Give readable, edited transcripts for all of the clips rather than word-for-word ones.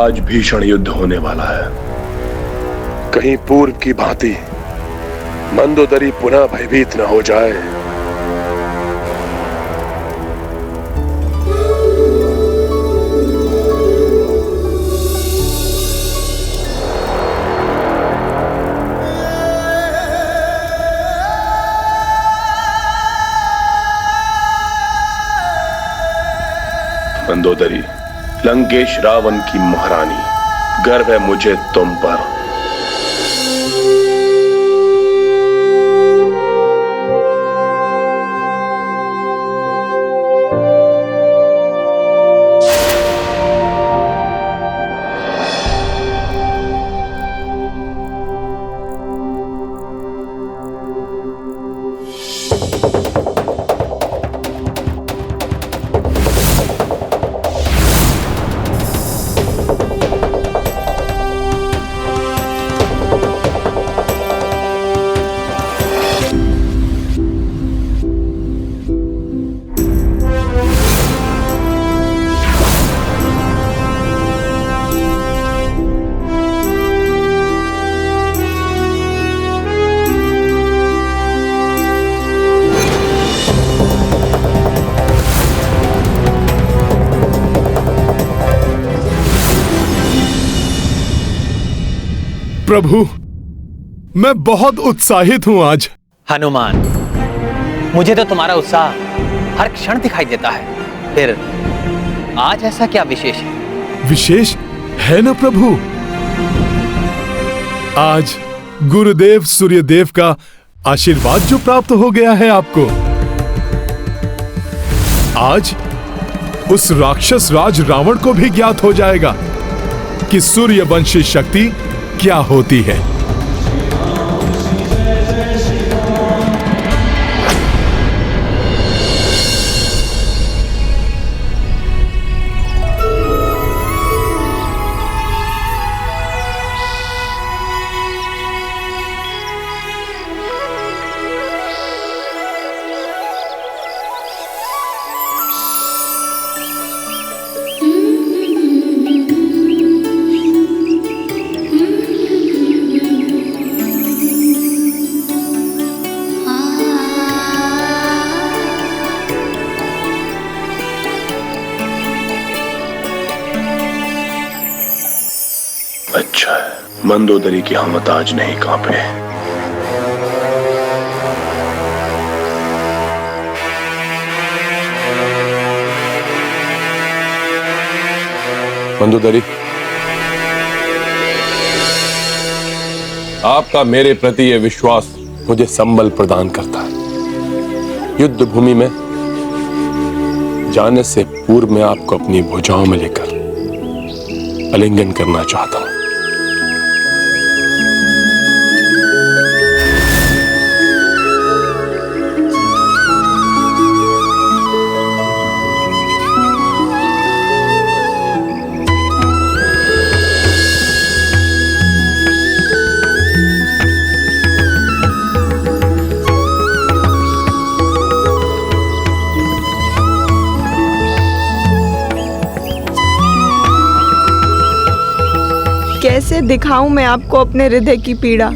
आज भीषण युद्ध होने वाला है। कहीं पूर्व की भांति मंदोदरी पुनः भयभीत न हो जाए। मंदोदरी, लंकेश रावण की महारानी, गर्व है मुझे तुम पर। प्रभु, मैं बहुत उत्साहित हूं आज। हनुमान, मुझे तो तुम्हारा उत्साह हर क्षण दिखाई देता है, फिर आज ऐसा क्या विशेष है? विशेष है ना प्रभु। आज गुरुदेव सूर्यदेव का आशीर्वाद जो प्राप्त हो गया है आपको। आज उस राक्षस राज रावण को भी ज्ञात हो जाएगा कि सूर्यवंशी शक्ति क्या होती है। अच्छा है, मंदोदरी की हिम्मत आज नहीं कांपे। मंदोदरी, आपका मेरे प्रति यह विश्वास मुझे संबल प्रदान करता है। युद्ध भूमि में जाने से पूर्व मैं आपको अपनी भुजाओं में लेकर आलिंगन करना चाहता हूं। कैसे दिखाऊं मैं आपको अपने हृदय की पीड़ा।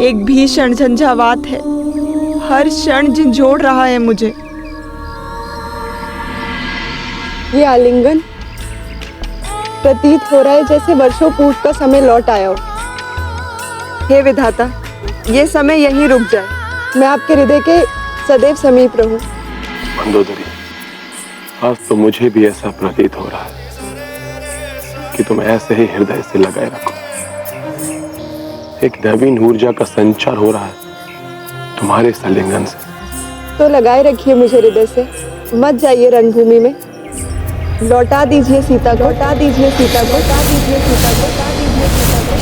एक भीषण झंझावात है, हर क्षण झंझोड़ रहा है मुझे। ये आलिंगन प्रतीत हो रहा है जैसे वर्षों पूर्व का समय लौट आया हो। हे विधाता, ये समय यहीं रुक जाए, मैं आपके हृदय के सदैव समीप रहूं। मंदोदरी, आज तो मुझे भी ऐसा प्रतीत हो रहा है कि तुम ऐसे ही हृदय से लगाए रखो। एक नवीन ऊर्जा का संचार हो रहा है तुम्हारे इस आलिंगन से। तो लगाए रखिए मुझे हृदय से, मत जाइए रणभूमि में। लौटा दीजिए सीता को, लौटा दीजिए सीता को, लौटा दीजिए सीता को, लौटा दीजिए सीता को।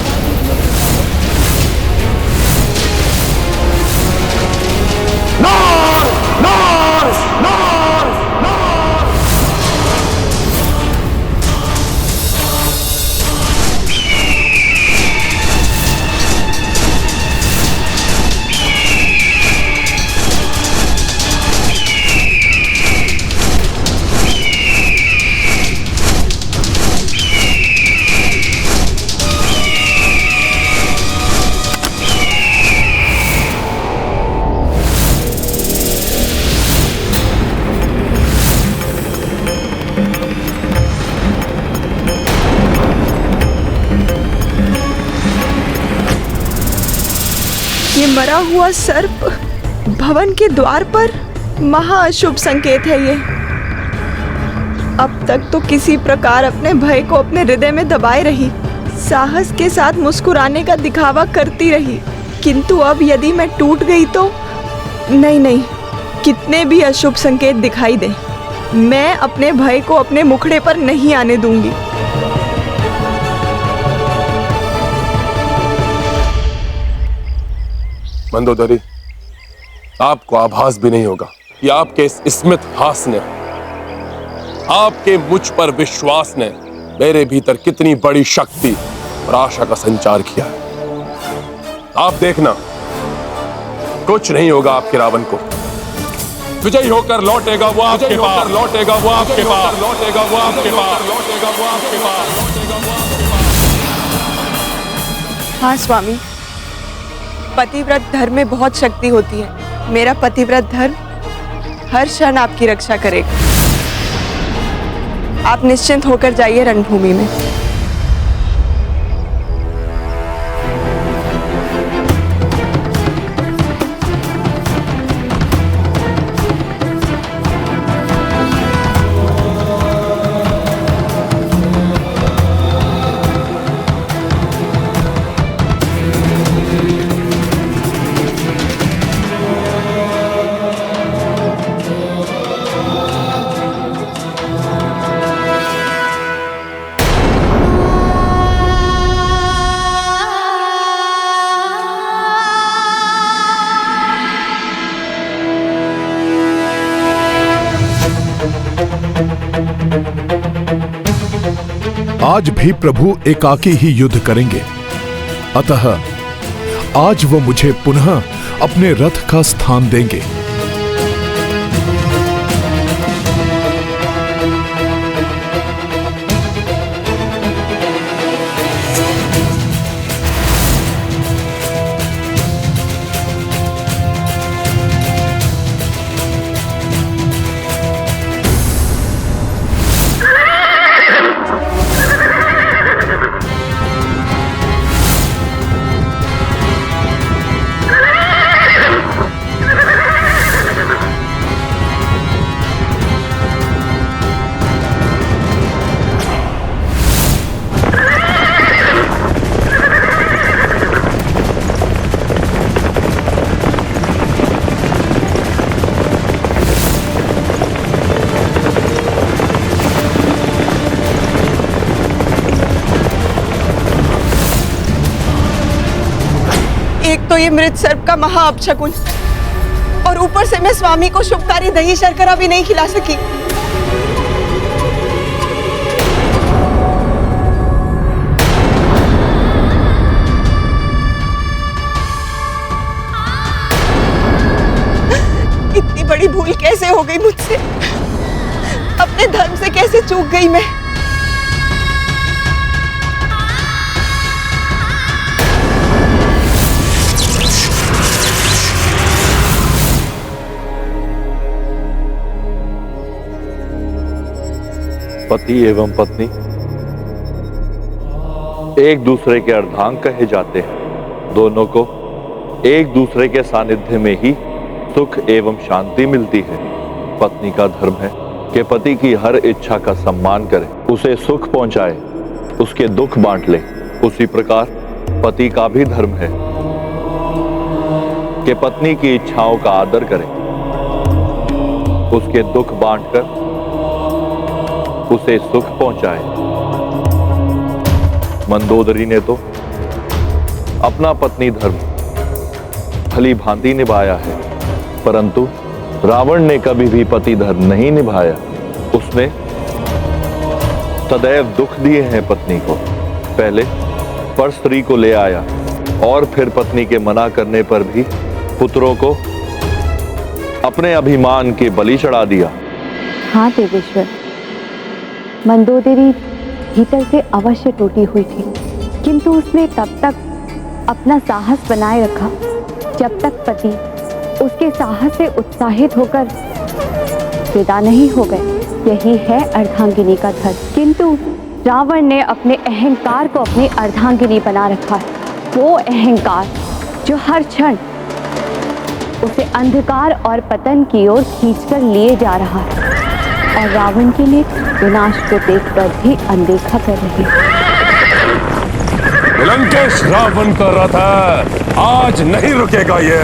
मरा हुआ सर्प भवन के द्वार पर, महाअशुभ संकेत है ये। अब तक तो किसी प्रकार अपने भय को अपने हृदय में दबाए रही, साहस के साथ मुस्कुराने का दिखावा करती रही, किंतु अब यदि मैं टूट गई तो नहीं, कितने भी अशुभ संकेत दिखाई दे, मैं अपने भय को अपने मुखड़े पर नहीं आने दूंगी। मंदोदरी, आपको आभास भी नहीं होगा कि आपके इस स्मित हास ने, आपके मुझ पर विश्वास ने मेरे भीतर कितनी बड़ी शक्ति और आशा का संचार किया है। आप देखना, कुछ नहीं होगा आपके रावण को। विजयी होकर लौटेगा वो आपके पास, लौटेगा वो आपके पास, लौटेगा वो आपके पास, लौटेगा वो आपके पास, लौटेगा वो आपके पास। हाँ स्वामी, पतिव्रत धर्म में बहुत शक्ति होती है। मेरा पतिव्रत धर्म हर क्षण आपकी रक्षा करेगा। आप निश्चिंत होकर जाइए रणभूमि में। आज भी प्रभु एकाकी ही युद्ध करेंगे, अतः आज वो मुझे पुनः अपने रथ का स्थान देंगे। एक तो ये मृत सर्प का महा अपशकुन, और ऊपर से मैं स्वामी को शुभकारी दही शर्करा भी नहीं खिला सकी। इतनी बड़ी भूल कैसे हो गई मुझसे? अपने धर्म से कैसे चूक गई मैं? पति एवं पत्नी एक दूसरे के अर्धांग कहे जाते हैं। दोनों को एक दूसरे के सानिध्य में ही सुख एवं शांति मिलती है। पत्नी का धर्म है कि पति की हर इच्छा का सम्मान करे, उसे सुख पहुंचाए, उसके दुख बांट ले। उसी प्रकार पति का भी धर्म है कि पत्नी की इच्छाओं का आदर करे, उसके दुख बांटकर उसे सुख पहुंचाए। मंदोदरी ने तो अपना पत्नी धर्म भली भांति निभाया है, परंतु रावण ने कभी भी पति धर्म नहीं निभाया। उसने सदैव दुख दिए हैं पत्नी को। पहले पर स्त्री को ले आया और फिर पत्नी के मना करने पर भी पुत्रों को अपने अभिमान के बलि चढ़ा दिया। हाँ देवेश्वर, मंदोदरी भीतर से अवश्य टूटी हुई थी, किंतु उसने तब तक अपना साहस बनाए रखा जब तक पति उसके साहस से उत्साहित होकर विदा नहीं हो गए। यही है अर्धांगिनी का धर्म। किंतु रावण ने अपने अहंकार को अपनी अर्धांगिनी बना रखा है। वो अहंकार जो हर क्षण उसे अंधकार और पतन की ओर खींचकर लिए जा रहा है और रावण के लिए विनाश को देखकर भी अनदेखा कर रही है। लंकेश रावण का रथ है, आज नहीं रुकेगा ये।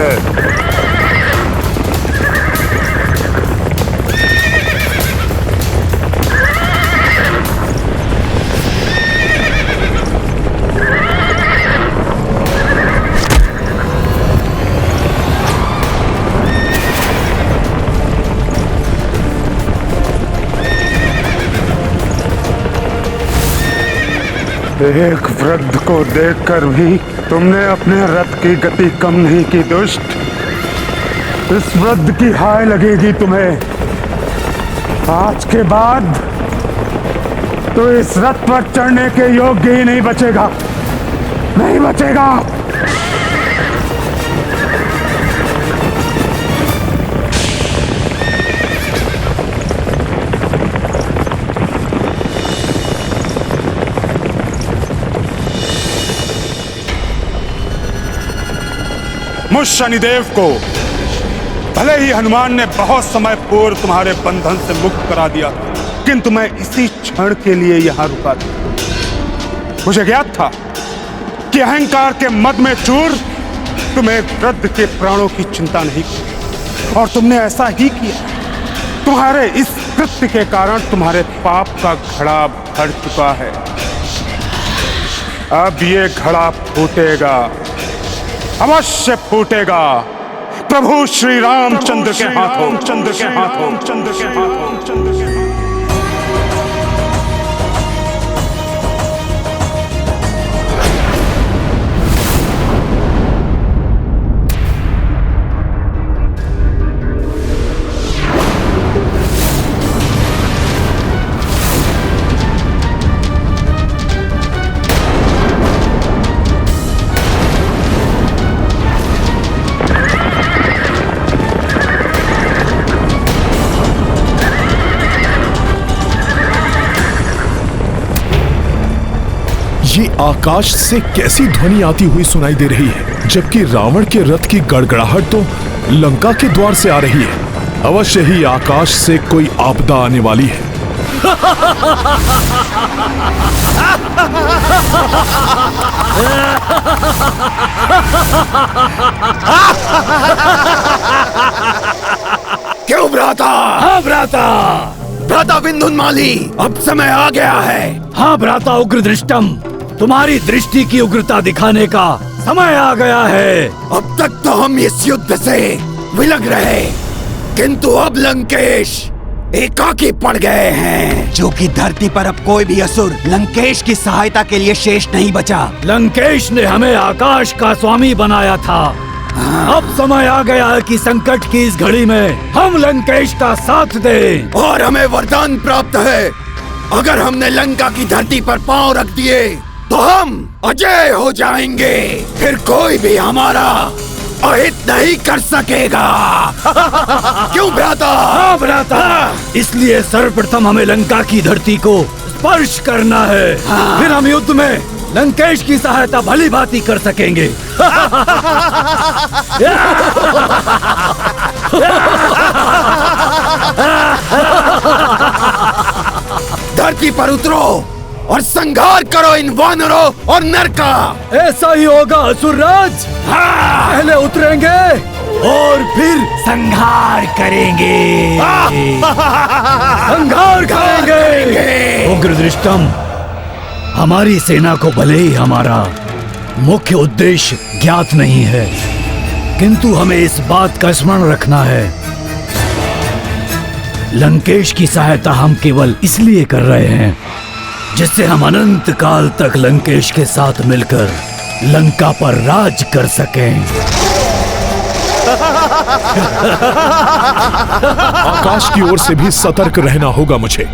एक वृद्ध को देखकर भी तुमने अपने रथ की गति कम नहीं की दुष्ट। इस वृद्ध की हाय लगेगी तुम्हें। आज के बाद तो इस रथ पर चढ़ने के योग्य ही नहीं बचेगा, नहीं बचेगा। मुझ शनिदेव को भले ही हनुमान ने बहुत समय पूर्व तुम्हारे बंधन से मुक्त करा दिया, किंतु मैं इसी क्षण के लिए यहां रुका था। मुझे ज्ञात था कि अहंकार के मद में चूर तुम्हें वृद्ध के प्राणों की चिंता नहीं की, और तुमने ऐसा ही किया। तुम्हारे इस कृत्य के कारण तुम्हारे पाप का घड़ा भर चुका है। अब ये घड़ा फूटेगा, अवश्य फूटेगा। प्रभु श्री रामचंद्र के हाथों, चंद्र के हाथों, चंद्र के हाथों, चंद्र के हाथों। ये आकाश से कैसी ध्वनि आती हुई सुनाई दे रही है, जबकि रावण के रथ की गड़गड़ाहट तो लंका के द्वार से आ रही है। अवश्य ही आकाश से कोई आपदा आने वाली है। क्यों भ्राता? हाँ भ्राता, भ्राता विंधुनमाली, अब समय आ गया है। हाँ भ्राता उग्रदृष्टम, तुम्हारी दृष्टि की उग्रता दिखाने का समय आ गया है। अब तक तो हम इस युद्ध से विलग रहे, किंतु अब लंकेश एकाकी पड़ गए हैं। जो कि धरती पर अब कोई भी असुर लंकेश की सहायता के लिए शेष नहीं बचा। लंकेश ने हमें आकाश का स्वामी बनाया था। अब समय आ गया है कि संकट की इस घड़ी में हम लंकेश का साथ दें। और हमें वरदान प्राप्त है, अगर हमने लंका की धरती पर पांव रख दिए तो हम अजय हो जाएंगे। फिर कोई भी हमारा अहित नहीं कर सकेगा। क्यों भ्राता? हाँ भ्राता, इसलिए सर्वप्रथम हमें लंका की धरती को स्पर्श करना है। फिर हम युद्ध में लंकेश की सहायता भली भांति कर सकेंगे। धरती पर उतरो और संहार करो इन वानरों और नर का। ऐसा ही होगा असुरराज। पहले उतरेंगे और फिर संहार करेंगे। संहार करेंगे। उग्रदृष्टम, हमारी सेना को भले ही हमारा मुख्य उद्देश्य ज्ञात नहीं है, किंतु हमें इस बात का स्मरण रखना है, लंकेश की सहायता हम केवल इसलिए कर रहे हैं जिससे हम अनंत काल तक लंकेश के साथ मिलकर लंका पर राज कर सकें। आकाश की ओर से भी सतर्क रहना होगा मुझे।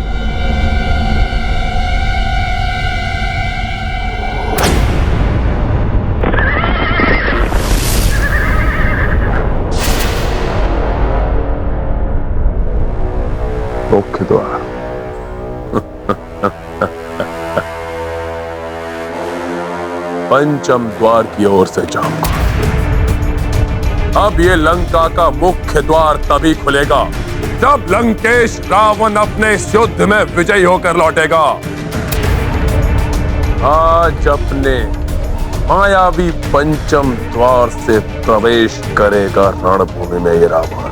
मुख्य द्वार। पंचम द्वार की ओर से जाऊंगा। अब ये लंका का मुख्य द्वार तभी खुलेगा जब लंकेश रावण अपने इस युद्ध में विजयी होकर लौटेगा। आज अपने मायावी पंचम द्वार से प्रवेश करेगा रणभूमि में ये रावण।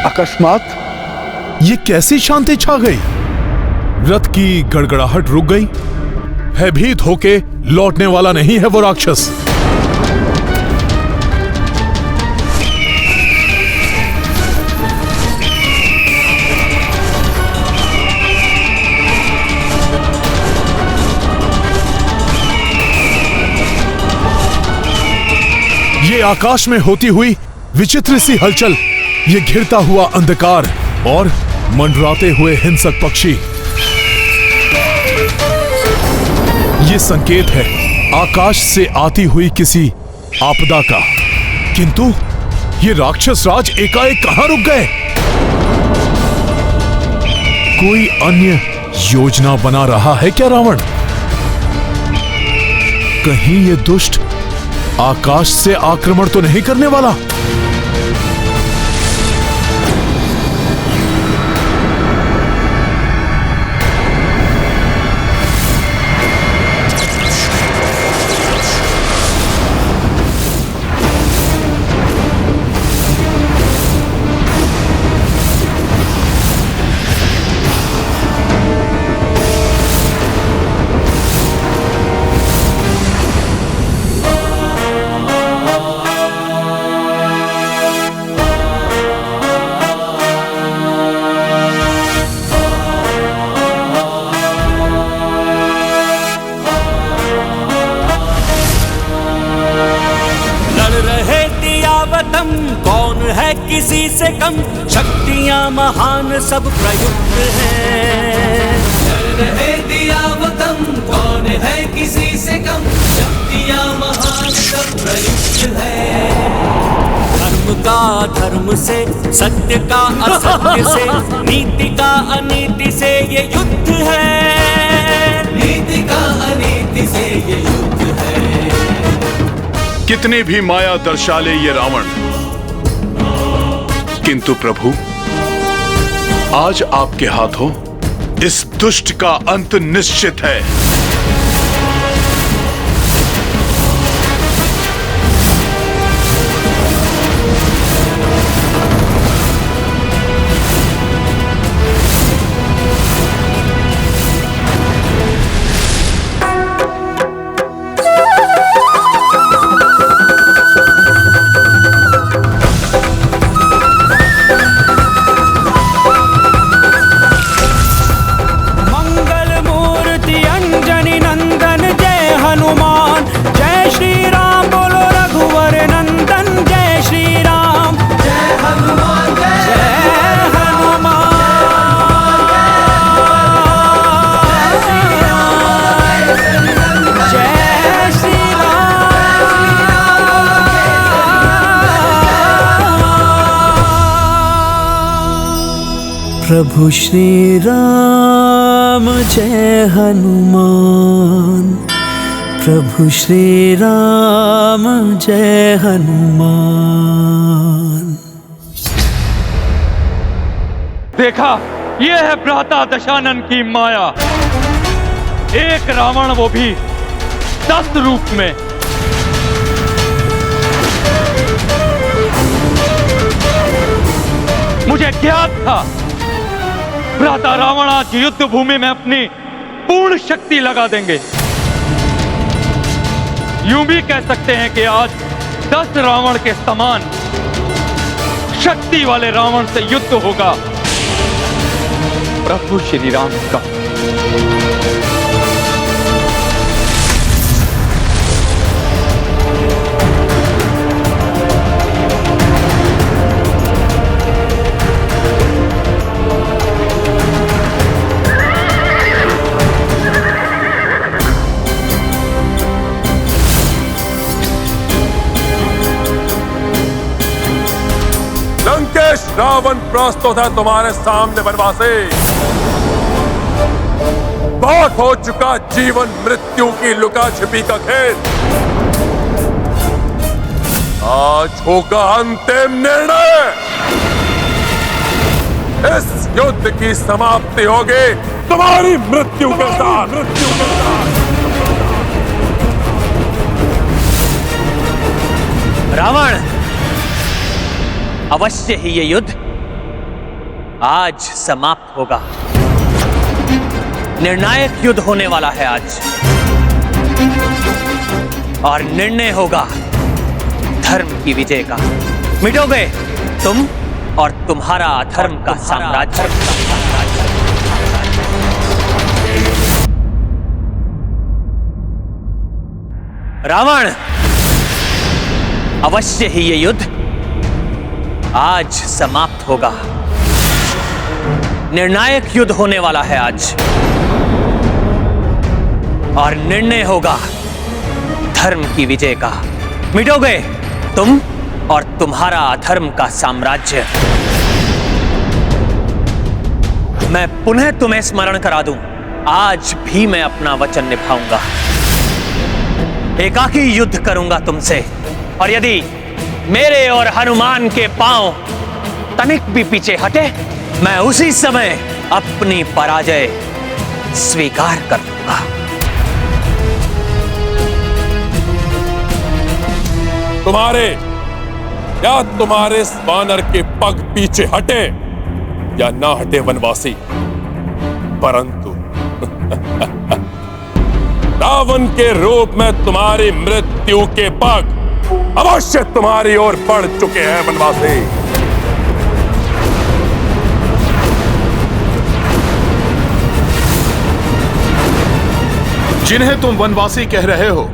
अकस्मात ये कैसी शांति छा गई? रथ की गड़गड़ाहट रुक गई। भयभीत होके लौटने वाला नहीं है वो राक्षस। ये आकाश में होती हुई विचित्र सी हलचल, ये घिरता हुआ अंधकार और मंडराते हुए हिंसक पक्षी, ये संकेत है आकाश से आती हुई किसी आपदा का। किंतु ये राक्षस राज एकाएक कहां रुक गए? कोई अन्य योजना बना रहा है क्या रावण? कहीं ये दुष्ट आकाश से आक्रमण तो नहीं करने वाला? कौन है किसी से कम, शक्तियां महान सब प्रयुक्त हैं। रहे दिया वतन, कौन है किसी से कम, शक्तियां महान सब प्रयुक्त है। धर्म का धर्म से, सत्य का असत्य से, नीति का अनीति से ये युद्ध है। नीति का अनीति से ये युद्ध है। कितनी भी माया दर्शा ले ये रावण, किंतु प्रभु आज आपके हाथों इस दुष्ट का अंत निश्चित है। प्रभु श्री राम जय हनुमान, प्रभु श्री राम जय हनुमान। देखा, ये है भ्राता दशानन की माया। एक रावण, वो भी 10 रूप में। मुझे ज्ञात था भ्राता रावण आज युद्ध भूमि में अपनी पूर्ण शक्ति लगा देंगे। यूं भी कह सकते हैं कि आज 10 रावण के समान शक्ति वाले रावण से युद्ध होगा प्रभु श्री राम का। रावण प्रस्तुत है तुम्हारे सामने वनवासी। बहुत हो चुका जीवन मृत्यु की लुका छिपी का खेल। आज होगा अंतिम निर्णय। इस युद्ध की समाप्ति होगी तुम्हारी मृत्यु के साथ। रावण, अवश्य ही ये युद्ध आज समाप्त होगा। निर्णायक युद्ध होने वाला है आज, और निर्णय होगा धर्म की विजय का। मिटोगे तुम और तुम्हारा अधर्म का साम्राज्य। रावण, अवश्य ही ये युद्ध आज समाप्त होगा। निर्णायक युद्ध होने वाला है आज, और निर्णय होगा धर्म की विजय का। मिटोगे तुम और तुम्हारा अधर्म का साम्राज्य। मैं पुनः तुम्हें स्मरण करा दूं, आज भी मैं अपना वचन निभाऊंगा। एकाकी युद्ध करूंगा तुमसे, और यदि मेरे और हनुमान के पांव तनिक भी पीछे हटे, मैं उसी समय अपनी पराजय स्वीकार कर लूंगा। तुम्हारे या तुम्हारे वानर के पग पीछे हटे या ना हटे वनवासी, परंतु रावण के रूप में तुम्हारी मृत्यु के पग अवश्य तुम्हारी ओर बढ़ चुके हैं वनवासी। जिन्हें तुम वनवासी कह रहे हो,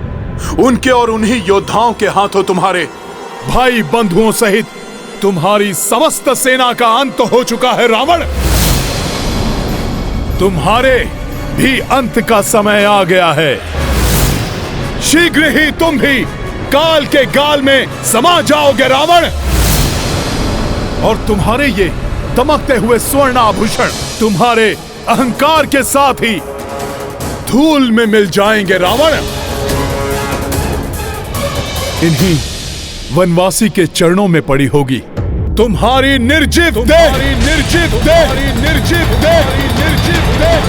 उनके और उन्हीं योद्धाओं के हाथों तुम्हारे भाई बंधुओं सहित तुम्हारी समस्त सेना का अंत हो चुका है रावण। तुम्हारे भी अंत का समय आ गया है। शीघ्र ही तुम भी काल के गाल में समा जाओगे रावण, और तुम्हारे ये दमकते हुए स्वर्ण आभूषण तुम्हारे अहंकार के साथ ही धूल में मिल जाएंगे रावण। इन्हीं वनवासी के चरणों में पड़ी होगी तुम्हारी निर्जीव देह, निर्जीव देह, निर्जीव देह, निर्जीव देह।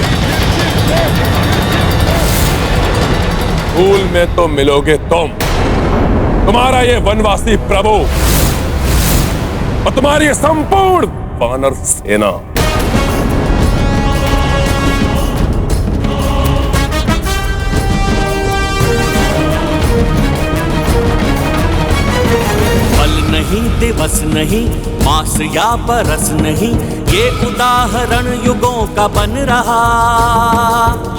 धूल में तो मिलोगे तुम, तुम्हारा ये वनवासी प्रभु और तुम्हारी संपूर्ण वानर सेना। बल नहीं, दिवस नहीं, मास या बरस नहीं, ये उदाहरण युगों का बन रहा।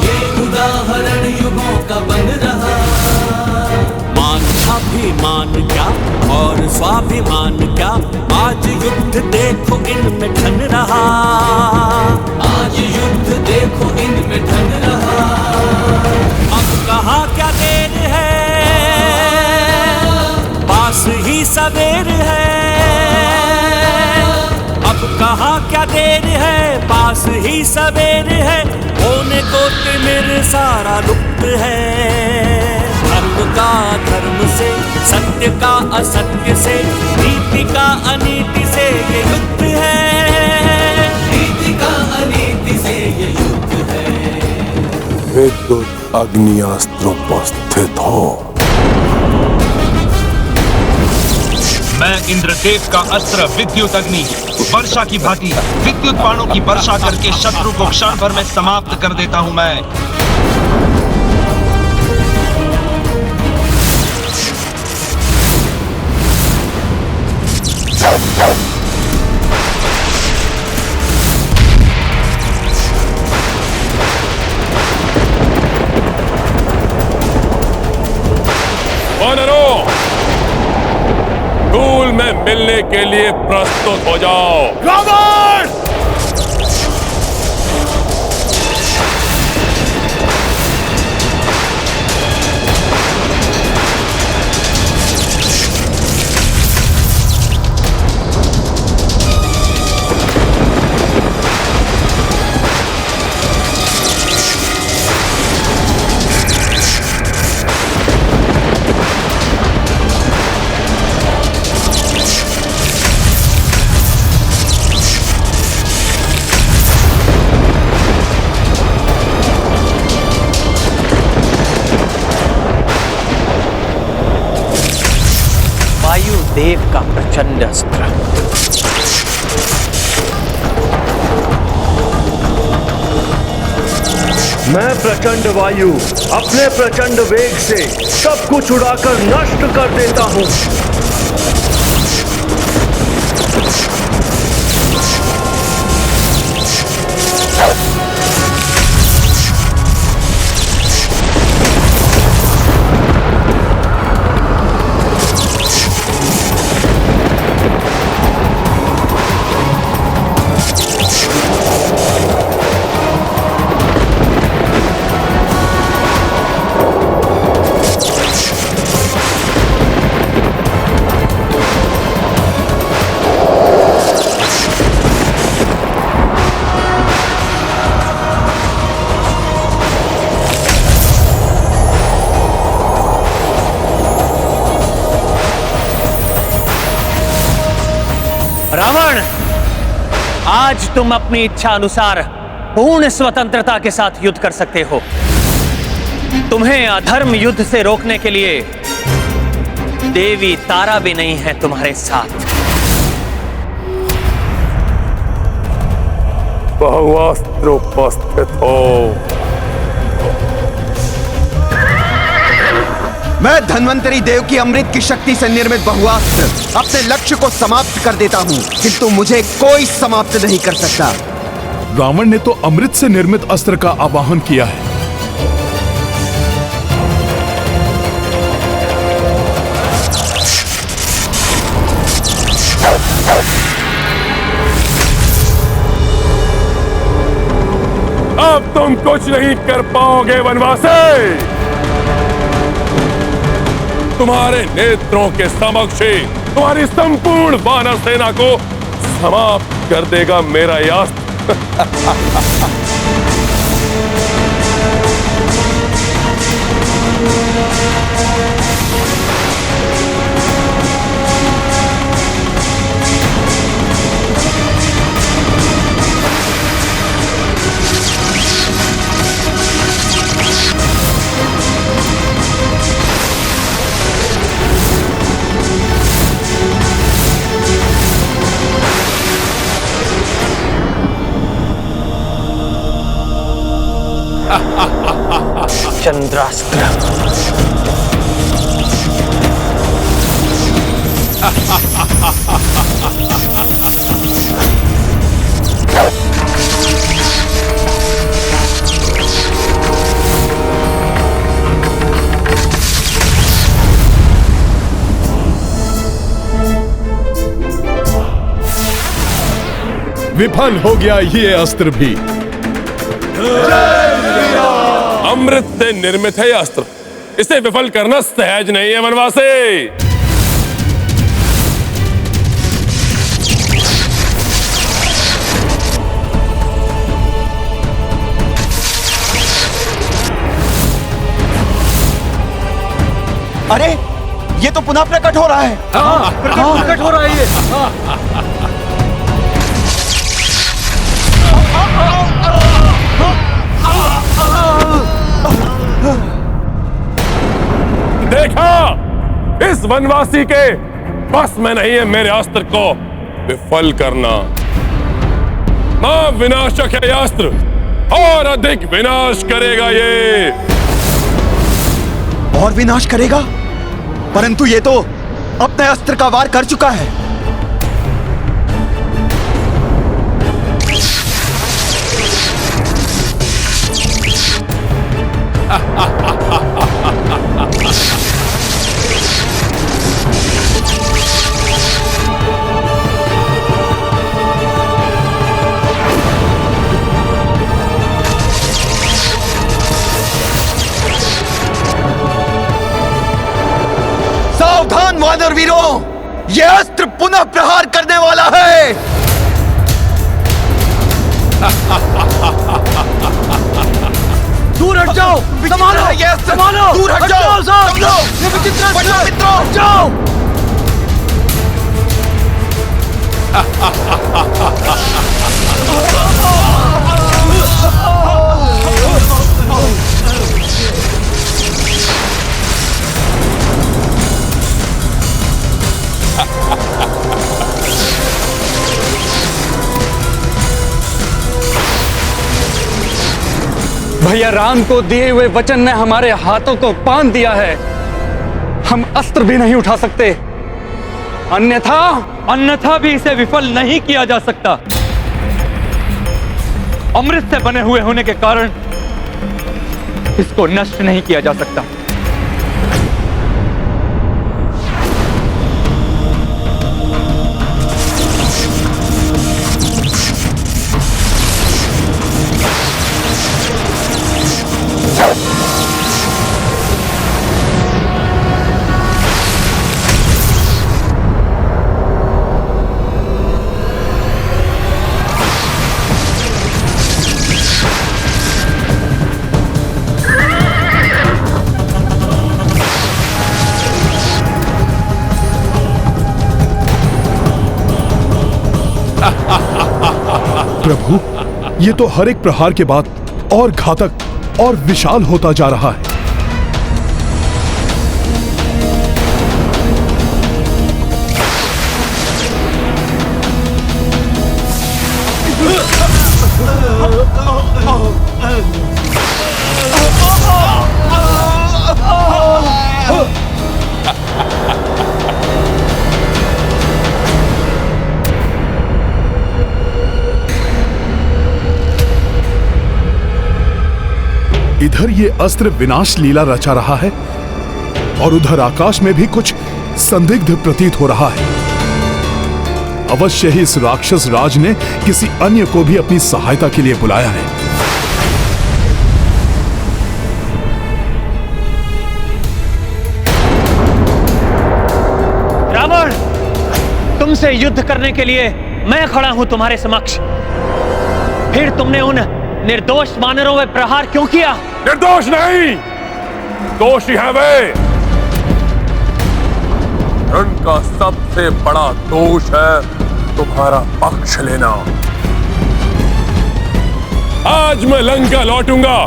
ये उदाहरण युगों का बन रहा। मान अभिमान क्या और स्वाभिमान क्या, आज युद्ध देखो इनमें ठन रहा। आज युद्ध देखो इनमें ठन रहा। अब कहाँ क्या देर है, पास ही सवेर है। अब कहाँ क्या देर है, पास ही सवेर है। होने को तिमिर सारा लुप्त है। धर्म का धर्म से, सत्य का असत्य से, नीति का अनीति से ये युद्ध है। नीति का अनीति से ये युद्ध है। विद्युत अग्नियास्त्र उपस्थित हो। मैं इंद्रदेव का अस्त्र विद्युत अग्नि वर्षा की भांति विद्युत बाणों की वर्षा करके शत्रु को क्षण भर में समाप्त कर देता हूं। मैं वानरों, धूल में मिलने के लिए प्रस्तुत हो जाओ। रावण! वायुदेव का प्रचंड अस्त्र। मैं प्रचंड वायु अपने प्रचंड वेग से सब कुछ उड़ाकर नष्ट कर देता हूं। रावण, आज तुम अपनी इच्छा अनुसार पूर्ण स्वतंत्रता के साथ युद्ध कर सकते हो। तुम्हें अधर्म युद्ध से रोकने के लिए देवी तारा भी नहीं है तुम्हारे साथ। बहुअस्त्र उपस्थित हो। मैं धन्वंतरी देव की अमृत की शक्ति से निर्मित बहुअस्त्र अपने लक्ष्य को समाप्त कर देता हूँ, किंतु मुझे कोई समाप्त नहीं कर सकता। रावण ने तो अमृत से निर्मित अस्त्र का आवाहन किया है। अब तुम कुछ नहीं कर पाओगे वनवासी। तुम्हारे नेत्रों के समक्ष तुम्हारी संपूर्ण वानर सेना को समाप्त कर देगा मेरा यह अस्त्र। चंद्रास्त्र। विफल हो गया ये अस्त्र भी। अमृत से निर्मित है यह अस्त्र, इसे विफल करना सहज नहीं है वनवासी। अरे ये तो पुनः प्रकट हो रहा है। प्रकट हो रहा है ये। देखा, इस वनवासी के बस में नहीं है मेरे अस्त्र को विफल करना। विनाशक है यह अस्त्र, और अधिक विनाश करेगा ये। और विनाश करेगा? परंतु ये तो अपने अस्त्र का वार कर चुका है। सावधान वानर वीरों, यह अस्त्र पुनः प्रहार करने वाला है। दूर हट जाओ, संभालो, संभालो, दूर हट जाओ, सब लोग, ये विचित्र बचो मित्रों, हट जाओ। भैया राम को दिए हुए वचन ने हमारे हाथों को बांध दिया है। हम अस्त्र भी नहीं उठा सकते, अन्यथा भी इसे विफल नहीं किया जा सकता। अमृत से बने हुए होने के कारण इसको नष्ट नहीं किया जा सकता। प्रभु, ये तो हर एक प्रहार के बाद और घातक और विशाल होता जा रहा है। इधर ये अस्त्र विनाश लीला रचा रहा है और उधर आकाश में भी कुछ संदिग्ध प्रतीत हो रहा है। अवश्य ही इस राक्षस राज ने किसी अन्य को भी अपनी सहायता के लिए बुलाया है। रावण, तुमसे युद्ध करने के लिए मैं खड़ा हूं तुम्हारे समक्ष। फिर तुमने उन निर्दोष वानरों में प्रहार क्यों किया? निर्दोष नहीं, दोषी है वे। उनका सबसे बड़ा दोष है तुम्हारा पक्ष लेना। आज मैं लंका लौटूंगा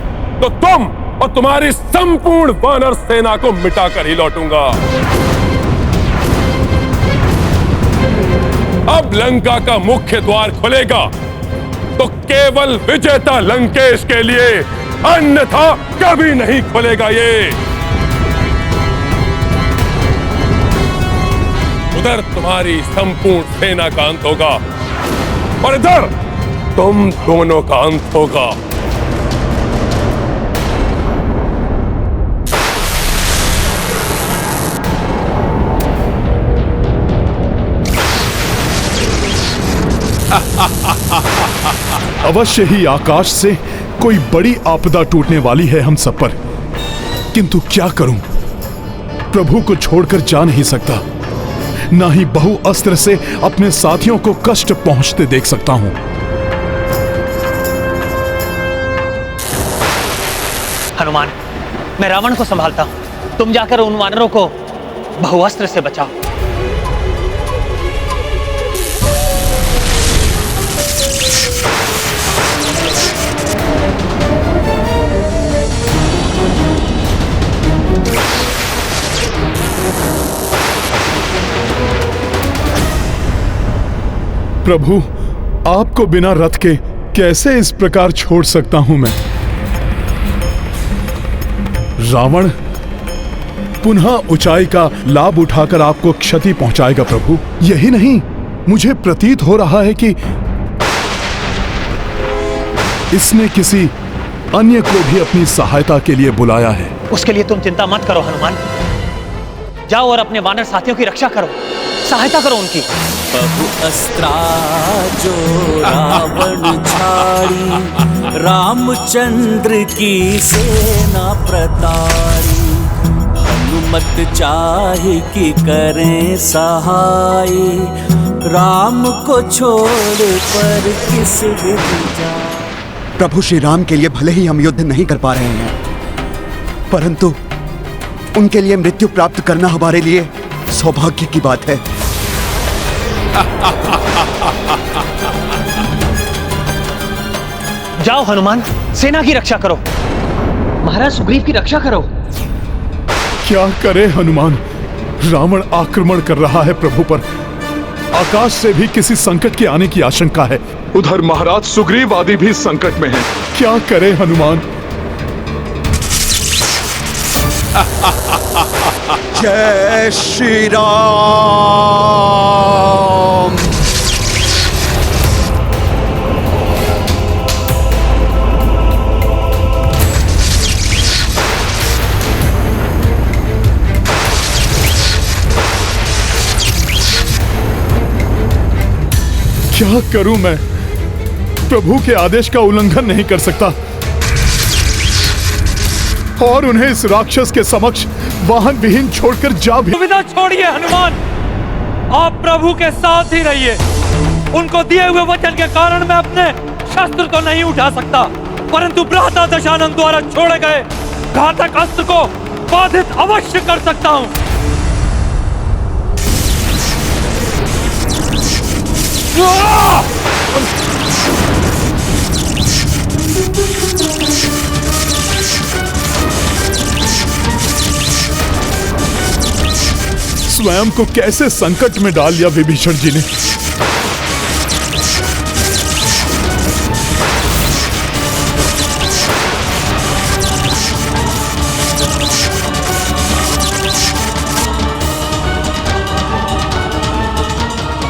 तो तुम और तुम्हारी संपूर्ण वानर सेना को मिटाकर ही लौटूंगा। अब लंका का मुख्य द्वार खुलेगा तो केवल विजेता लंकेश के लिए, अन्यथा कभी नहीं खुलेगा ये। उधर तुम्हारी संपूर्ण सेना का अंत होगा और इधर तुम दोनों का अंत होगा। अवश्य ही आकाश से कोई बड़ी आपदा टूटने वाली है हम सब पर, किंतु क्या करूं? प्रभु को छोड़कर जा नहीं सकता, ना ही बहु अस्त्र से अपने साथियों को कष्ट पहुंचते देख सकता हूं। हनुमान, मैं रावण को संभालता हूं। तुम जाकर उन वानरों को बहुअस्त्र से बचाओ। प्रभु, आपको बिना रथ के कैसे इस प्रकार छोड़ सकता हूं मैं? रावण पुनः ऊंचाई का लाभ उठाकर आपको क्षति पहुंचाएगा प्रभु। यही नहीं, मुझे प्रतीत हो रहा है कि इसने किसी अन्य को भी अपनी सहायता के लिए बुलाया है। उसके लिए तुम चिंता मत करो हनुमान। जाओ और अपने वानर साथियों की रक्षा करो, सहायता करो उनकी। बहु अस्त्रा जो रावण छाड़ी, रामचंद्र की सेना प्रताड़ी। हनुमत चाहे कि करें सहाय, राम को छोड़ पर किस विधि जाए। प्रभु श्री राम के लिए भले ही हम युद्ध नहीं कर पा रहे हैं, परंतु उनके लिए मृत्यु प्राप्त करना हमारे लिए सौभाग्य की बात है। जाओ हनुमान, सेना की रक्षा करो, महाराज सुग्रीव की रक्षा करो। क्या करे हनुमान, रावण आक्रमण कर रहा है प्रभु पर। आकाश से भी किसी संकट के आने की आशंका है। उधर महाराज सुग्रीव आदि भी संकट में हैं। क्या करे हनुमान, जय श्री राम। क्या करूं मैं? प्रभु के आदेश का उल्लंघन नहीं कर सकता और उन्हें इस राक्षस के समक्ष वाहन विहीन छोड़कर जा भी। दुविधा छोड़िए हनुमान, आप प्रभु के साथ ही रहिए। उनको दिए हुए वचन के कारण मैं अपने शस्त्र तो नहीं उठा सकता, परंतु भ्राता दशानन द्वारा छोड़े गए घातक अस्त्र को बाधित अवश्य कर सकता हूं। स्वयं को कैसे संकट में डाल दिया विभीषण जी ने।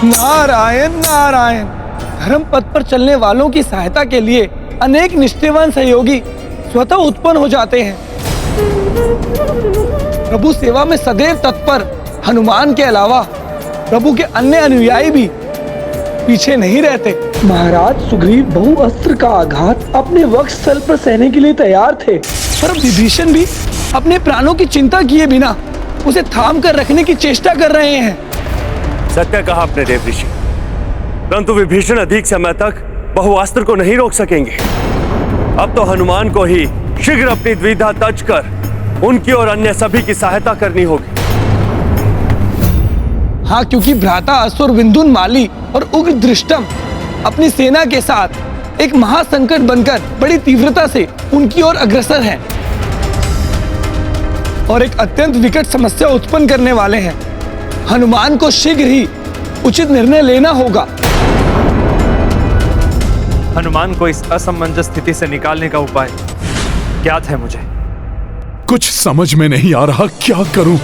नारायण नारायण। धर्म पथ पर चलने वालों की सहायता के लिए अनेक निष्ठावान सहयोगी स्वतः उत्पन्न हो जाते हैं। प्रभु सेवा में सदैव तत्पर हनुमान के अलावा प्रभु के अन्य अनुयायी भी पीछे नहीं रहते। महाराज सुग्रीव बहु अस्त्र का आघात अपने वक्षस्थल पर सहने के लिए तैयार थे, पर विभीषण भी अपने प्राणों की चिंता किए बिना उसे थाम कर रखने की चेष्टा कर रहे हैं। सत्य कहा आपने देव ऋषि, परंतु विभीषण अधिक समय तक बहुअस्त्र को नहीं रोक सकेंगे। अब तो हनुमान को ही शीघ्र अपनी द्विधा तज कर उनकी और अन्य सभी की सहायता करनी होगी। हाँ, क्योंकि भ्राता असुर विंधुन माली और उग्र दृष्टम अपनी सेना के साथ एक महासंकट बनकर बड़ी तीव्रता से उनकी ओर अग्रसर हैं और एक अत्यंत विकट समस्या उत्पन्न करने वाले हैं। हनुमान को शीघ्र ही उचित निर्णय लेना होगा। हनुमान को इस असमंजस स्थिति से निकालने का उपाय ज्ञात है मुझे। कुछ समझ में नहीं आ रहा, क्या करूं?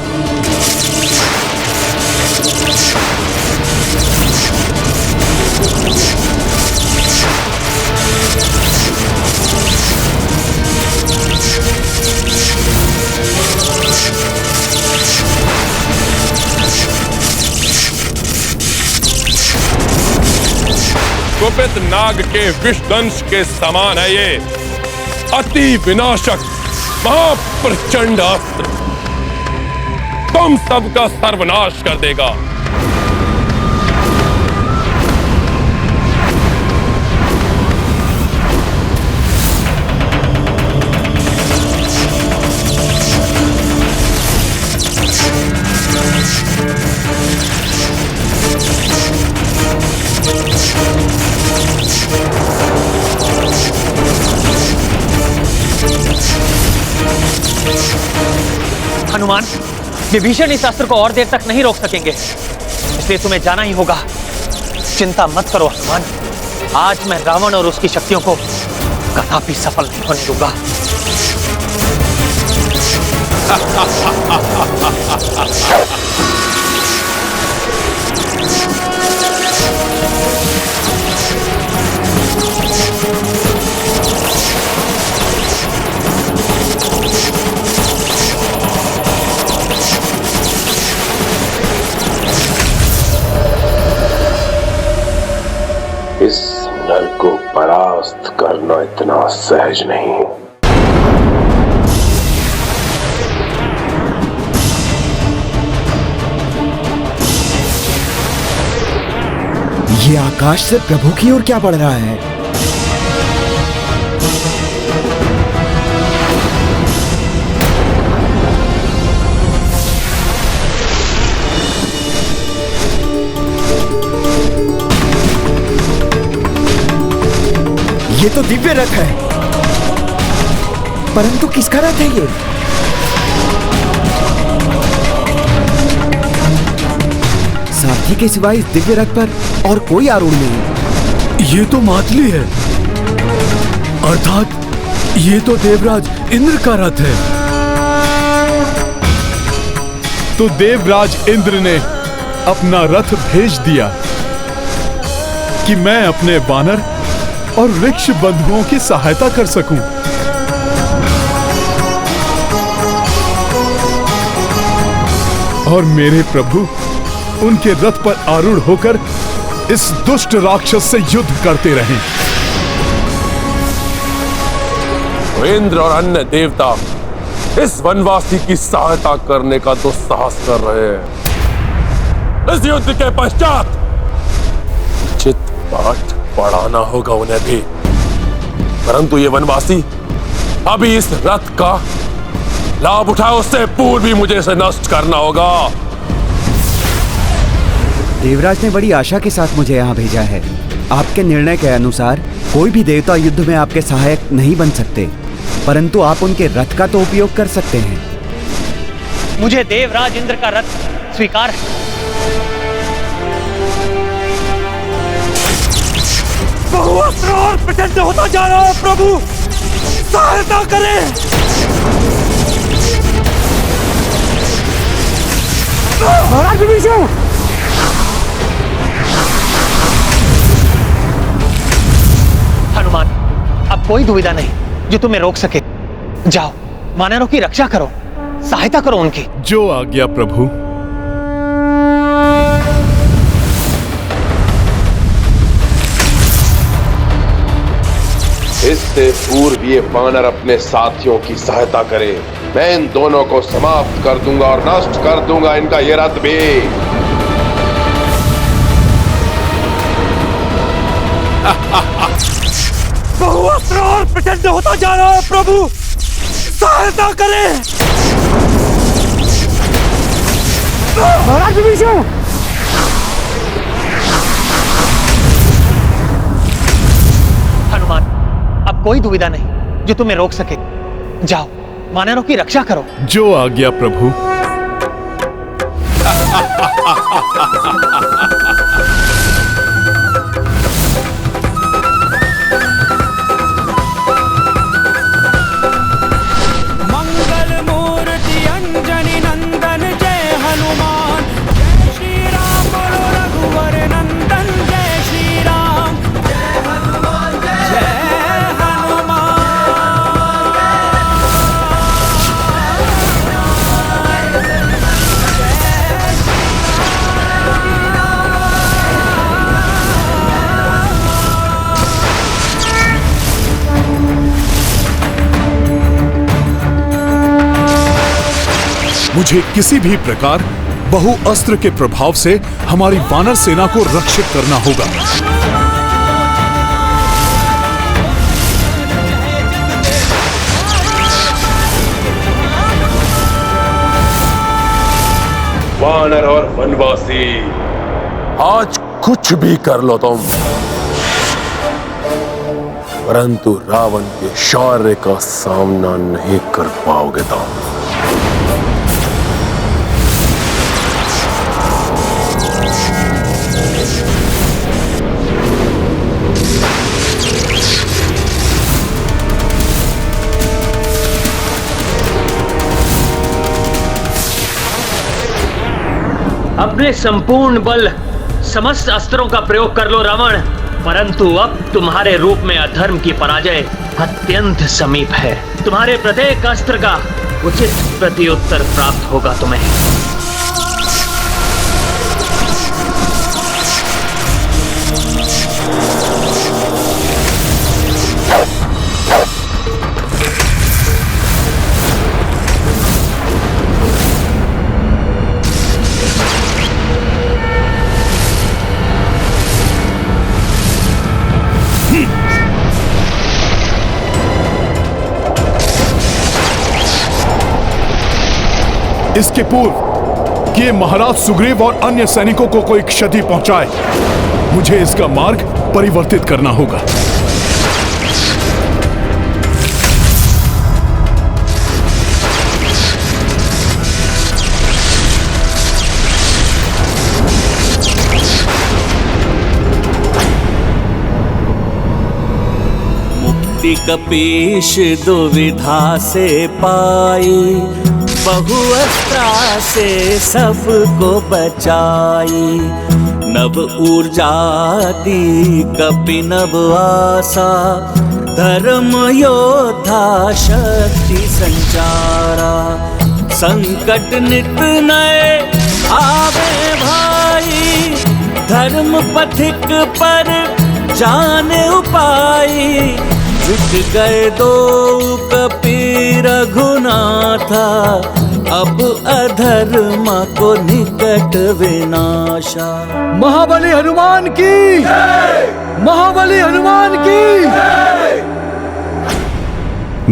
कुपित नाग के विषदंश के समान है ये अति विनाशक महाप्रचंड अस्त्र, तुम सबका सर्वनाश कर देगा। हनुमान, विभीषण इस अस्त्र को और देर तक नहीं रोक सकेंगे, इसलिए तुम्हें जाना ही होगा। चिंता मत करो हनुमान, आज मैं रावण और उसकी शक्तियों को कदापि सफल नहीं होने दूंगा। इस नर को परास्त करना इतना सहज नहीं। ये आकाश से प्रभु की ओर क्या बढ़ रहा है? ये तो दिव्य रथ है, परंतु किसका रथ है ये? सारथी के सिवाय इस दिव्य रथ पर और कोई आरूढ़ नहीं। ये तो मातली है, अर्थात ये तो देवराज इंद्र का रथ है। तो देवराज इंद्र ने अपना रथ भेज दिया कि मैं अपने वानर और वृक्ष बंधुओं की सहायता कर सकूं। और मेरे प्रभु उनके रथ पर आरूढ़ होकर इस दुष्ट राक्षस से युद्ध करते रहें। इंद्र और अन्य देवता इस वनवासी की सहायता करने का दुस्साहस कर रहे हैं। इस युद्ध के पश्चात उचित पाठ पढ़ाना होगा उन्हें भी, परंतु ये वनवासी अभी इस रथ का लाभ उठाए उससे पूर्व भी मुझे इसे नष्ट करना होगा। देवराज ने बड़ी आशा के साथ मुझे यहाँ भेजा है। आपके निर्णय के अनुसार कोई भी देवता युद्ध में आपके सहायक नहीं बन सकते, परंतु आप उनके रथ का तो उपयोग कर सकते हैं। मुझे देवराज इंद्र का रथ स्वीकार है। बहुअस्त्र और प्रचंड होता जा रहा है प्रभु, सहायता करें। महाराज विभीषण, हनुमान, अब कोई दुविधा नहीं जो तुम्हें रोक सके। जाओ, वानरों की रक्षा करो, सहायता करो उनकी। जो आज्ञा प्रभु। इससे पूर्व ये वानर अपने साथियों की सहायता करे, मैं इन दोनों को समाप्त कर दूंगा और नष्ट कर दूंगा इनका ये रथ भी। बहुअस्त्र और प्रचंड होता जा रहा है प्रभु, सहायता करें। महाराज विभीषण, हनुमान, अब कोई दुविधा नहीं जो तुम्हें रोक सके। जाओ, वानरों की रक्षा करो। जो आज्ञा प्रभु। मंगल मूर्ति अंजनी नंदन जय हनुमान, जय श्री राम बोलो रघुवर नंदन, जय श्री राम, जय हनुमान, जय मुझे किसी भी प्रकार बहु अस्त्र के प्रभाव से हमारी वानर सेना को रक्षित करना होगा। वानर और वनवासी, आज कुछ भी कर लो तुम, परंतु रावण के शौर्य का सामना नहीं कर पाओगे तुम। अपने संपूर्ण बल समस्त अस्त्रों का प्रयोग कर लो रावण, परंतु अब तुम्हारे रूप में अधर्म की पराजय अत्यंत समीप है। तुम्हारे प्रत्येक अस्त्र का उचित प्रत्युत्तर प्राप्त होगा तुम्हें। इसके पूर्व कि महाराज सुग्रीव और अन्य सैनिकों को कोई क्षति पहुंचाए, मुझे इसका मार्ग परिवर्तित करना होगा। मुक्ति कपीश दुविधा से पाई, बहुअस्त्रा से सबको बचाई। नव ऊर्जा दी कपि नव आशा, धर्म योद्धा शक्ति संचारा। संकट नित नए आवे भाई, धर्म पथिक पर जाने उपाय। जुट गए दो कपि रघुनाथा, अब अधर्म को निकट विनाशा। महाबली हनुमान की, महाबली हनुमान की।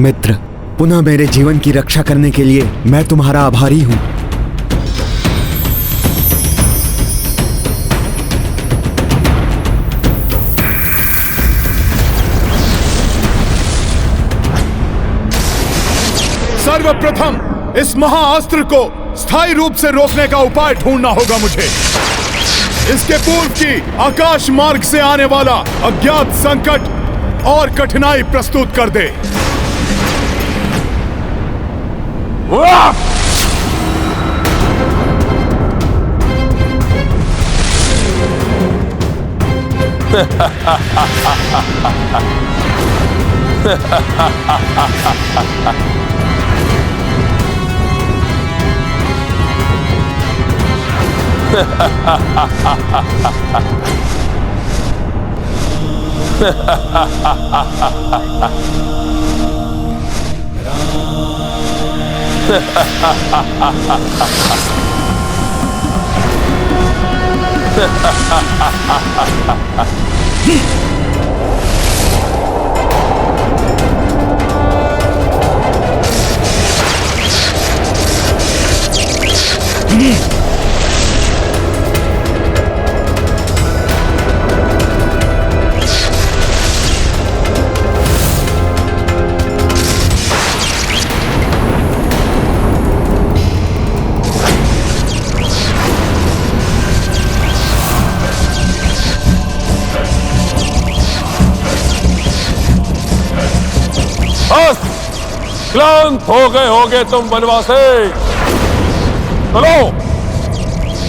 मित्र, पुनः मेरे जीवन की रक्षा करने के लिए मैं तुम्हारा आभारी हूँ। सर्वप्रथम इस महाअस्त्र को स्थायी रूप से रोकने का उपाय ढूंढना होगा मुझे। इसके पूर्व की आकाश मार्ग से आने वाला अज्ञात संकट और कठिनाई प्रस्तुत कर दे। क्लांत हो गए होगे तुम वनवासी। चलो,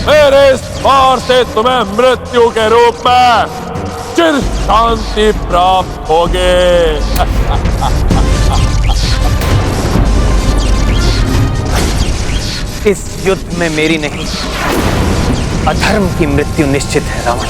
मेरे इस वार से तुम्हें मृत्यु के रूप में चिर शांति प्राप्त होगे। इस युद्ध में मेरी नहीं, अधर्म की मृत्यु निश्चित है रावण।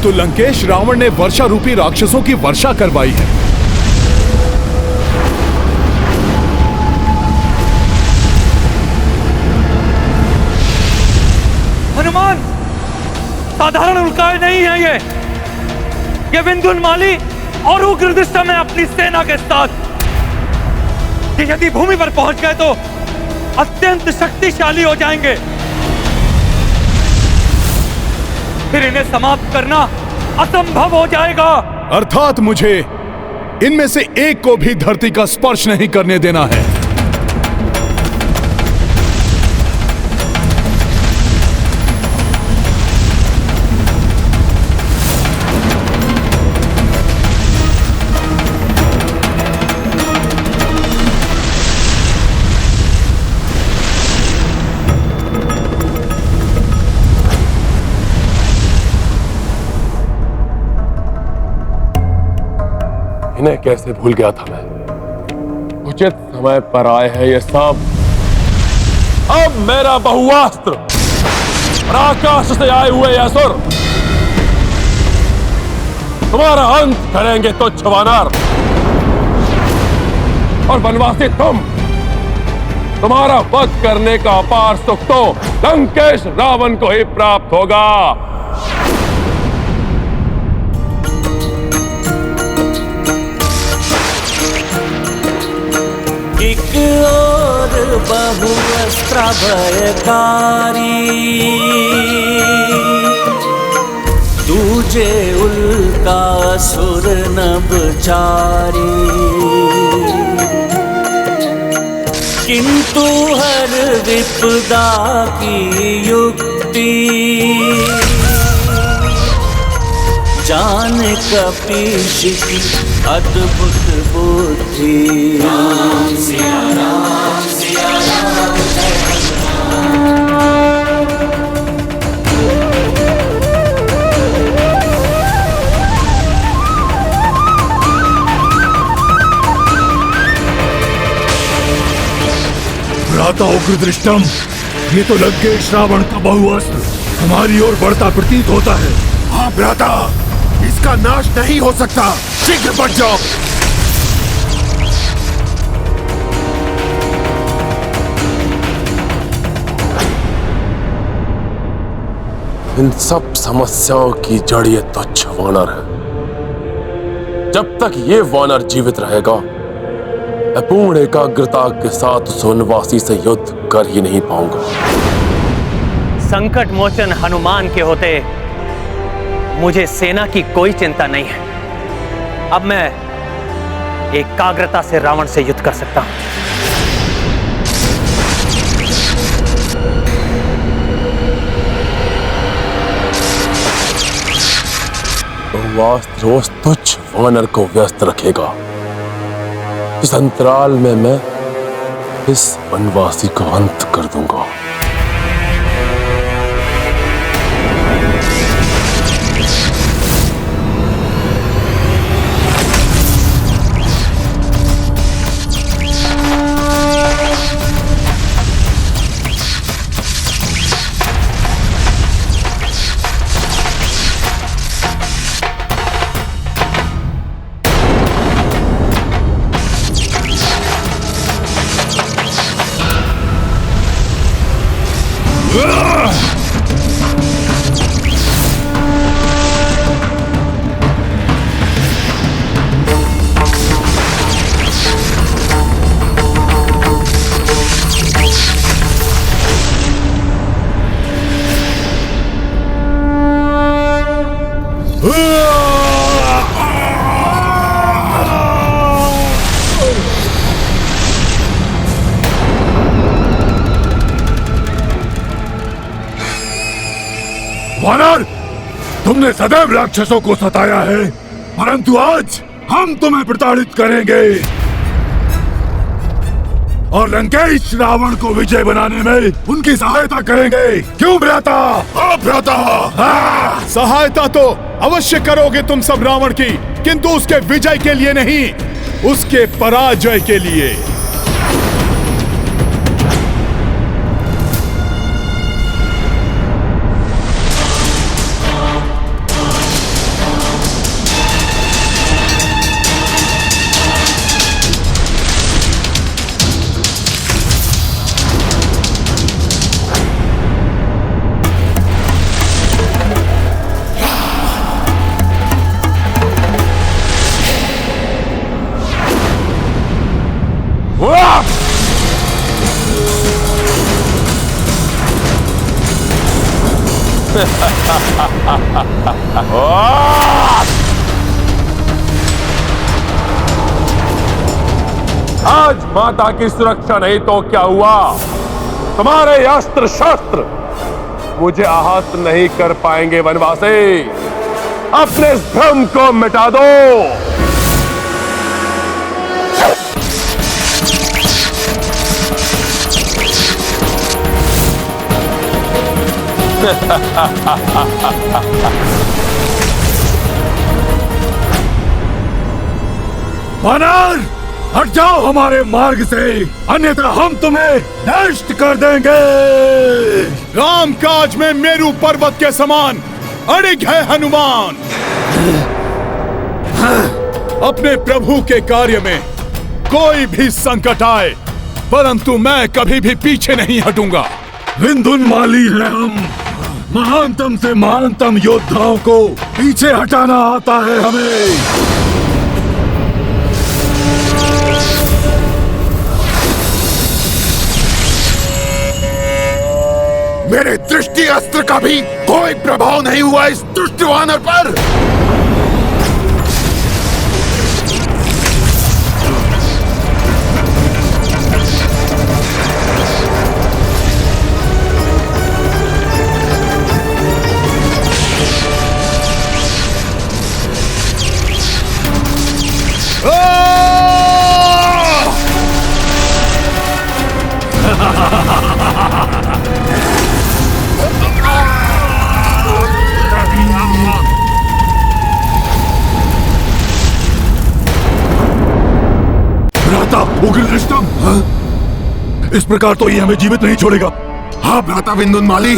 तो लंकेश रावण ने वर्षा रूपी राक्षसों की वर्षा करवाई है। हनुमान, साधारण उल्काएं नहीं है ये विंध्युन्माली और उग्रदृष्टम है अपनी सेना के साथ। ये यदि भूमि पर पहुंच गए तो अत्यंत शक्तिशाली हो जाएंगे। फिर इन्हें समाप्त करना असंभव हो जाएगा। अर्थात मुझे इनमें से एक को भी धरती का स्पर्श नहीं करने देना है। इन्हें कैसे भूल गया था मैं। उचित समय पर आए हैं ये सब। अब मेरा बहुआस्त्र और आकाश से आए हुए असुर तुम्हारा अंत करेंगे तुच्छ वानर। और वनवासी तुम्हारा वध करने का अपार सुख तो लंकेश रावण को ही प्राप्त होगा। एक और बहुअस्त्र भयकारी, दूजे उल्का सुर नभचारी। किंतु हर विपदा की युक्ति, जान कपीश की अद्भुत बुद्धि। राम सिया राम सिया राम जय भ्राता उग्रदृष्टम, ये तो लंकेश रावण का बहुअस्त्र हमारी ओर बढ़ता प्रतीत होता है। हाँ भ्राता, इसका नाश नहीं हो सकता, शीघ्र बढ़ जाओ। इन सब समस्याओं की जड़ ये तुच्छ वानर है। जब तक ये वानर जीवित रहेगा, मैं पूर्ण एकाग्रता के साथ उस वनवासी से युद्ध कर ही नहीं पाऊंगा। संकट मोचन हनुमान के होते मुझे सेना की कोई चिंता नहीं है। अब मैं एकाग्रता से रावण से युद्ध कर सकता हूं। बहुआस्त्र उस तुच्छ वानर को व्यस्त रखेगा। इस अंतराल में मैं इस वनवासी का अंत कर दूंगा। वानर, तुमने सदैव राक्षसों को सताया है, परंतु आज हम तुम्हें प्रताड़ित करेंगे और लंकेश रावण को विजय बनाने में उनकी सहायता करेंगे। क्यों भ्राता? हाँ भ्राता। सहायता तो अवश्य करोगे तुम सब रावण की, किंतु उसके विजय के लिए नहीं, उसके पराजय के लिए। आज माता की सुरक्षा नहीं तो क्या हुआ? तुम्हारे अस्त्र शस्त्र मुझे आहत नहीं कर पाएंगे। वनवासी, अपने इस भ्रम को मिटा दो। वानर, हट जाओ हमारे मार्ग से, अन्यथा हम तुम्हें नष्ट कर देंगे। राम काज में मेरू पर्वत के समान अड़िग है हनुमान। अपने प्रभु के कार्य में कोई भी संकट आए, परंतु मैं कभी भी पीछे नहीं हटूंगा। विंधुनमाली हैं हम, महानतम से महानतम योद्धाओं को पीछे हटाना आता है हमें। मेरे दृष्टि अस्त्र का भी कोई प्रभाव नहीं हुआ इस दुष्ट वानर पर। उग्रदृष्टम, इस प्रकार तो ये हमें जीवित नहीं छोड़ेगा। हाँ भ्राता विंधुनमाली,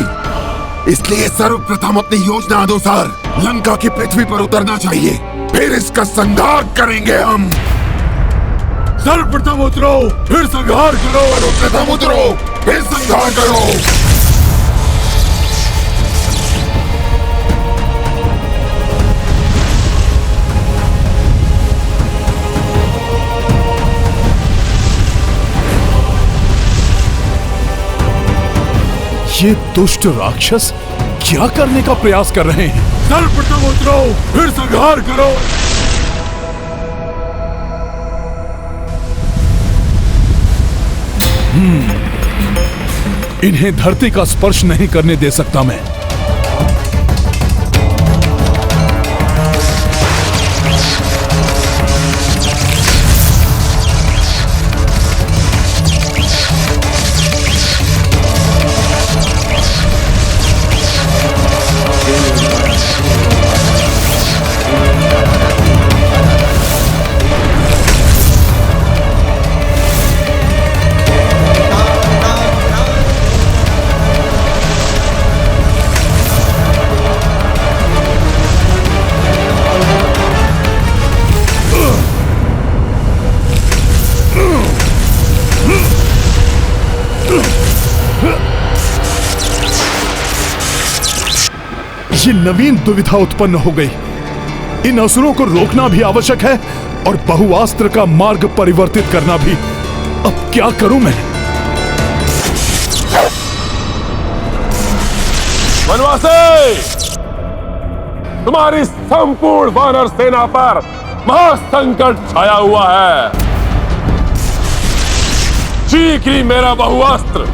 इसलिए सर्वप्रथम अपनी योजना अनुसार लंका की पृथ्वी पर उतरना चाहिए, फिर इसका संहार करेंगे हम। सर्वप्रथम उतरो, फिर संहार करो। सर्वप्रथम उतरो, फिर संहार करो। ये दुष्ट राक्षस क्या करने का प्रयास कर रहे हैं? सर्वप्रथम उतरो, फिर संहार करो। इन्हें धरती का स्पर्श नहीं करने दे सकता मैं। ये नवीन दुविधा उत्पन्न हो गई। इन असुरों को रोकना भी आवश्यक है और बहुआस्त्र का मार्ग परिवर्तित करना भी। अब क्या करूं मैं? वनवासी, तुम्हारी संपूर्ण वानर सेना पर महासंकट छाया हुआ है। शीघ्र ही मेरा बहुअस्त्र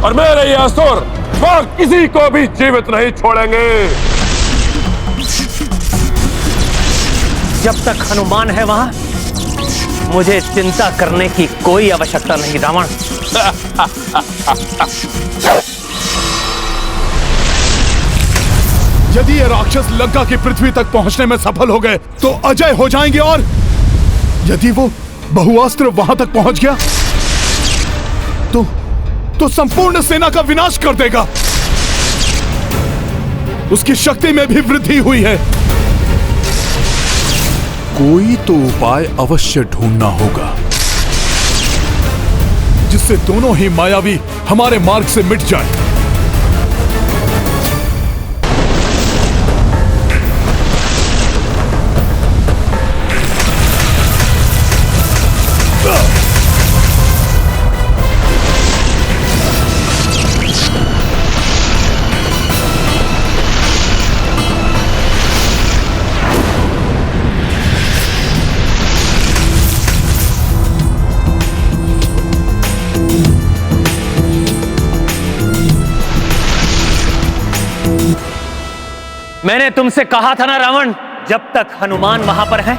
और मेरे ये असुर वह किसी को भी जीवित नहीं छोड़ेंगे। जब तक हनुमान है वहां, मुझे चिंता करने की कोई आवश्यकता नहीं रावण। यदि ये राक्षस लंका की पृथ्वी तक पहुंचने में सफल हो गए तो अजय हो जाएंगे, और यदि वो बहुअस्त्र वहां तक पहुंच गया तो संपूर्ण सेना का विनाश कर देगा। उसकी शक्ति में भी वृद्धि हुई है। कोई तो उपाय अवश्य ढूंढना होगा जिससे दोनों ही मायावी हमारे मार्ग से मिट जाए। मैंने तुमसे कहा था ना रावण, जब तक हनुमान वहां पर है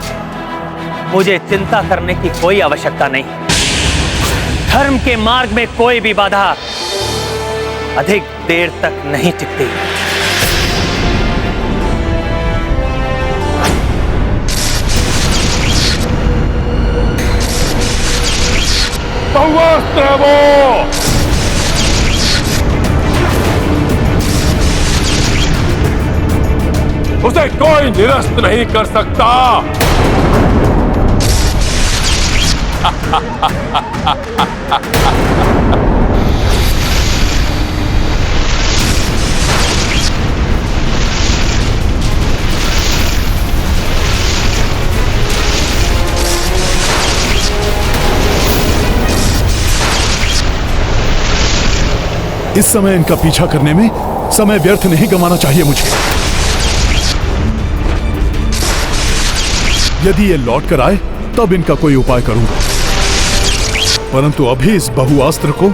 मुझे चिंता करने की कोई आवश्यकता नहीं। धर्म के मार्ग में कोई भी बाधा अधिक देर तक नहीं टिकती। बहुअस्त्र है वो। उसे कोई निरस्त नहीं कर सकता। इस समय इनका पीछा करने में समय व्यर्थ नहीं गंवाना चाहिए मुझे। यदि ये लौट कर आए तब इनका कोई उपाय करूंगा, परंतु अभी इस बहुअस्त्र को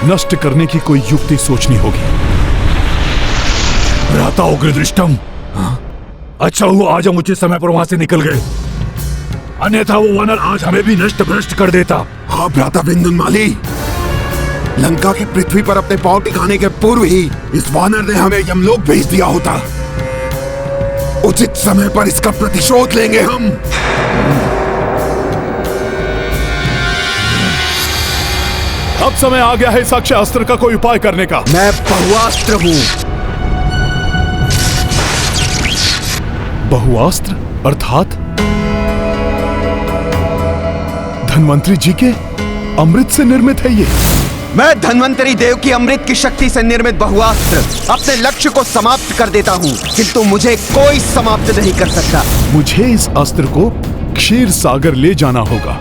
नष्ट करने की कोई युक्ति सोचनी होगी। भ्राता उग्रदृष्टम, अच्छा हुआ आज हम उचित समय पर वहां से निकल गए, अन्यथा वो वानर आज हमें भी नष्ट भ्रष्ट कर देता। हाँ भ्राता विंध्यामाली, लंका के पृथ्वी पर अपने पांव टिकाने के पूर्व ही इस वानर ने हमें यमलोक भेज दिया होता। उचित समय पर इसका प्रतिशोध लेंगे हम। अब समय आ गया है इस अक्षय अस्त्र का कोई उपाय करने का। मैं बहुअस्त्र हूं। बहुअस्त्र अर्थात धन्वंतरी जी के अमृत से निर्मित है ये। मैं धन्वंतरी देव की अमृत की शक्ति से निर्मित बहुअस्त्र अपने लक्ष्य को समाप्त कर देता हूँ, किंतु मुझे कोई समाप्त नहीं कर सकता। मुझे इस अस्त्र को क्षीर सागर ले जाना होगा।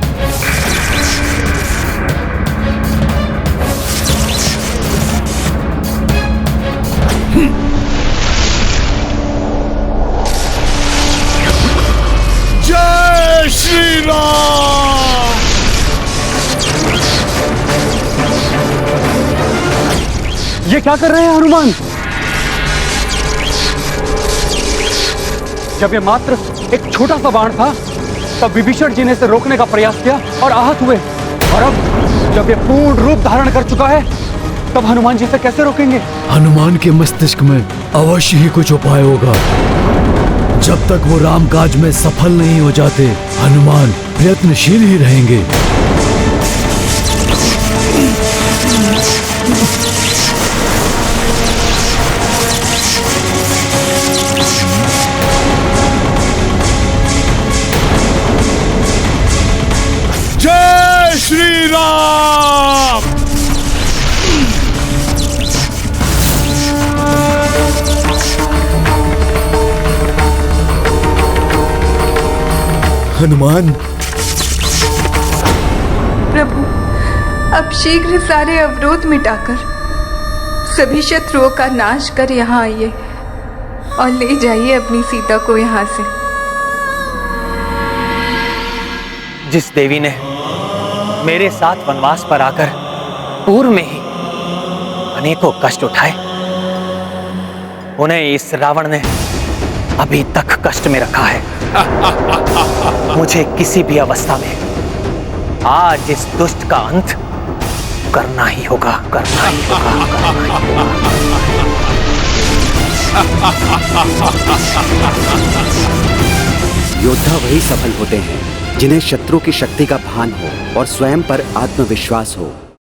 जय श्री राम। ये क्या कर रहे हैं हनुमान? जब ये मात्र एक छोटा सा बाण था तब विभीषण जी ने इसे रोकने का प्रयास किया और आहत हुए, और अब जब ये पूर्ण रूप धारण कर चुका है तब हनुमान जी से कैसे रोकेंगे? हनुमान के मस्तिष्क में अवश्य ही कुछ उपाय होगा। जब तक वो रामकाज में सफल नहीं हो जाते, हनुमान प्रयत्नशील ही रहेंगे। जय श्री राम। हनुमान, प्रभु, अब शीघ्र सारे अवरोध मिटाकर सभी शत्रुओं का नाश कर यहाँ आइए और ले जाइए अपनी सीता को यहाँ से। जिस देवी ने मेरे साथ वनवास पर आकर पूर्व में ही अनेकों कष्ट उठाए, उन्हें इस रावण ने अभी तक कष्ट में रखा है। मुझे किसी भी अवस्था में आज इस दुष्ट का अंत करना ही होगा, करना ही होगा, करना ही होगा। योद्धा वही सफल होते हैं जिन्हें शत्रु की शक्ति का भान हो और स्वयं पर आत्मविश्वास हो।